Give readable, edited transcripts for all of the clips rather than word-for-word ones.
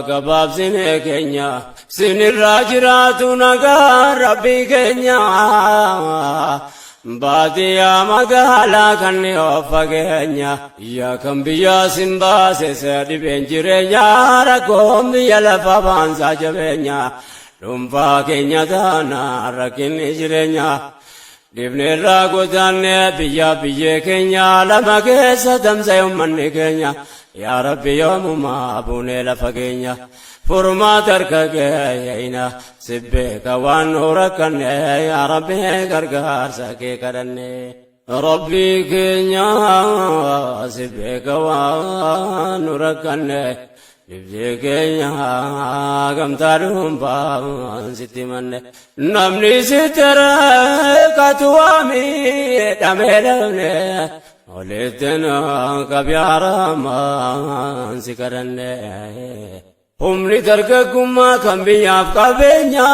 gabab sine kenya sinir rajratu nagar rabbi kenya Badia magala kanni ofagenya ya kambiya simba se sedi benjirenya rakom ya la fabanza jabenya lumpa kenya dana rakin ijrenya divne ragodanne biya biye kenya la magesa damza ummanne kenya ya rabbi yomuma abune la fagenya Furma terkagayna sibbe kawan urakan ya Rabbi gargar sake karanne Rabbi kenya sibbe kawan urakan sibbe kenya gamtarum ban sitimanne namni sitara katuami damelane oletena kabyara man sikaranne Umri dargagummaa kan biyyaaf qabeenya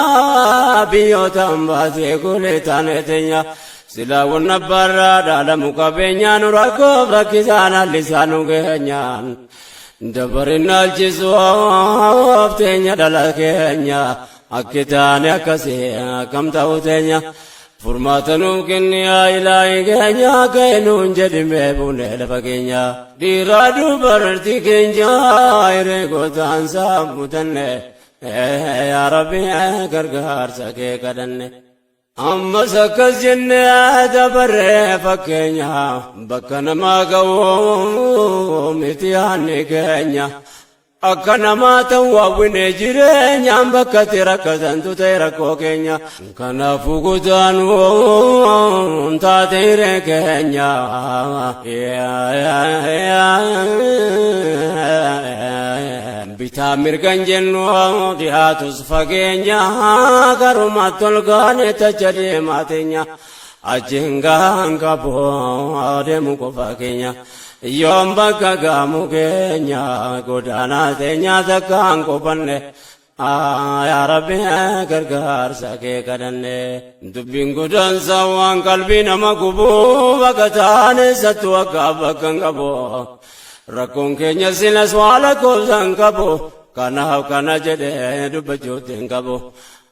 biyyoota hambaatee kuleetaan eetenya silaawwan abbaarraa dhaalamu qabeenyaan rakkoof rakkisaan hallisaan ugeenyaan dabarin alchisuuf teenya dhala keenya akki taane akkasii akkam ta'u teenya Furmaatanuuf kenni yaa ilaahi keenya keenuun jedhimee buunee lafa keenya dhiiraa dubartii keenya hireegotaan saamutanne yaa Rabbi gargaarsa kee kadhanne ammas akkas jennee dabarree fakkeenya bakka namaa ga'u miti yaanni keenya akka namaa ta'u hawwine jireenyaan bakka itti rakkatantu ta'e rakkoo keenya kanaafuu kutaanu taate hiree keenya bitaa mirgan jennu dhiyaatus fageenya garumatti ol gaane tacha deemaa teenya achiin gahan qaboo deemu qofa keenya Yoom bakka gaamu keenya godaanaa teenya takkaan qofanne yaa Rabbi gargaarsa kee kadhanne dubbiin godaansa waan qalbii nama gubuu bakka taane sattu akka bakka hin qabu rakkoon keenya silas waa lakkoofsan qabu kanaaf kana jedhee dubbachuutti hin qabu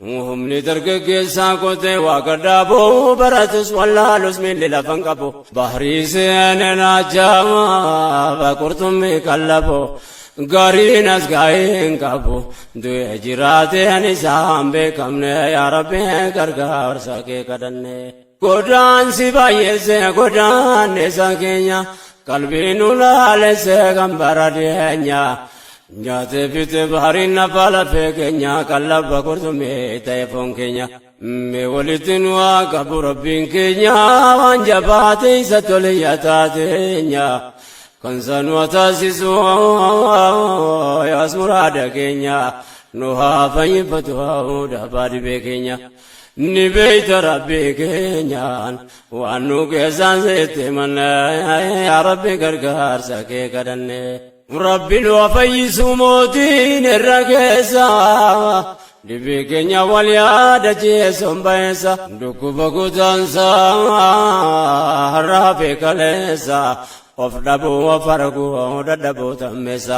Humni dargaggeessaa kotee waa gadhaaboo baratus wallaalus miilli lafan qabu bahrii seeneen ajaa'iba qurxummii qallaboo gariin as gaa'ee hin qabu du'e jiraateen isaan beekamne yaa Rabbi gargaarsa kee kadhanne godaansi baay'eesse godaanneessa keenya qalbiin ulaalesse kan bara dhiyeenya Nyaate fite bahariin nafa lafee keenya qallaba qurxummii ta'e foon keenya mee walitti nu haa qabu rabbiin keenya waan jabaate isa toliyya taateenya kan sanuu taasisu yaas muraada keenya nu haa fayyifatu dhabaa dhibee keenya ni beeyta rabbii keenyaan waan nu keessaan seette manna yaa Rabbi gargaarsa kee kadhanne Rabbi nu fayyisu mootiin irra keessa dhibii keenya wal yaada jeeson bayeessa dhukkuba kutaansa har'aa kaleessa of dhabuu of arguu dadhabuu tammeessa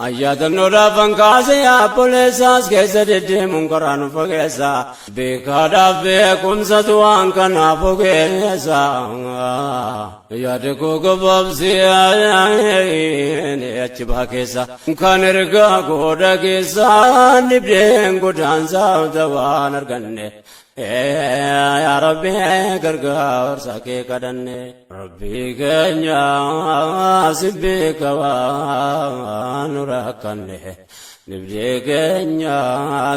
ayyaadamnoodhaaf hankaase yaabboleessaas keessa deddeemuun karaa nu fageessa beekaadhaaf beekumsatu waan kanaaf ogeessa yaade koo gabaabsee achi baa keessa kan ergaa gooda keessa dhibdeen godaansaa waan arganne yaa Rabbi gargaarsa kee kadhanne Rabbi keenya si beeka waan rakkanne dhibdee keenya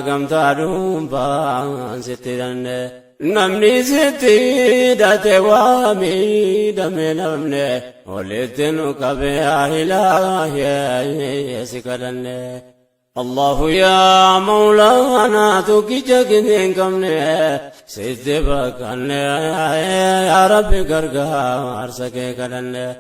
gamtaa dhuunfaan sitti danne namni sitti hidhate waa miidhame namne walitti nu qabe ilaahi si kadhanne الله يا مولانا تكجكنين كمني سيدبكني يا ربي غرغار سكي كدني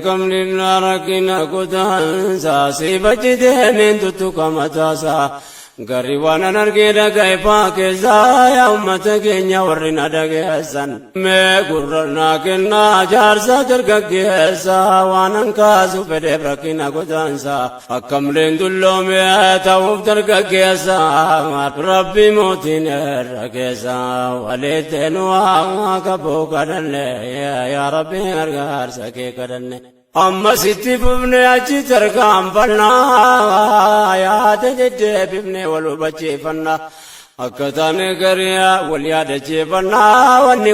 كمني ناركنا كدان ساسي بجدين تتو كمتاسا gari wana nargeda gaifa keza ya ummata keenya warrina dageessan mee gurrana kenna jaarsa dargaggeessa waanan kaasu fedheef rakkina godaansa akkam leendullome ta'uuf dargaggeessa rabbi mootiin irra keessa waleetteen waa kaboo kadhanne yaa rabbi gargaarsa kee kadhanne amma sitti fufne achi tarkaanfannaa yaada deddeebifne wal hubachiifannaa akka taane gariyaa wal yaadachiifannaa wanni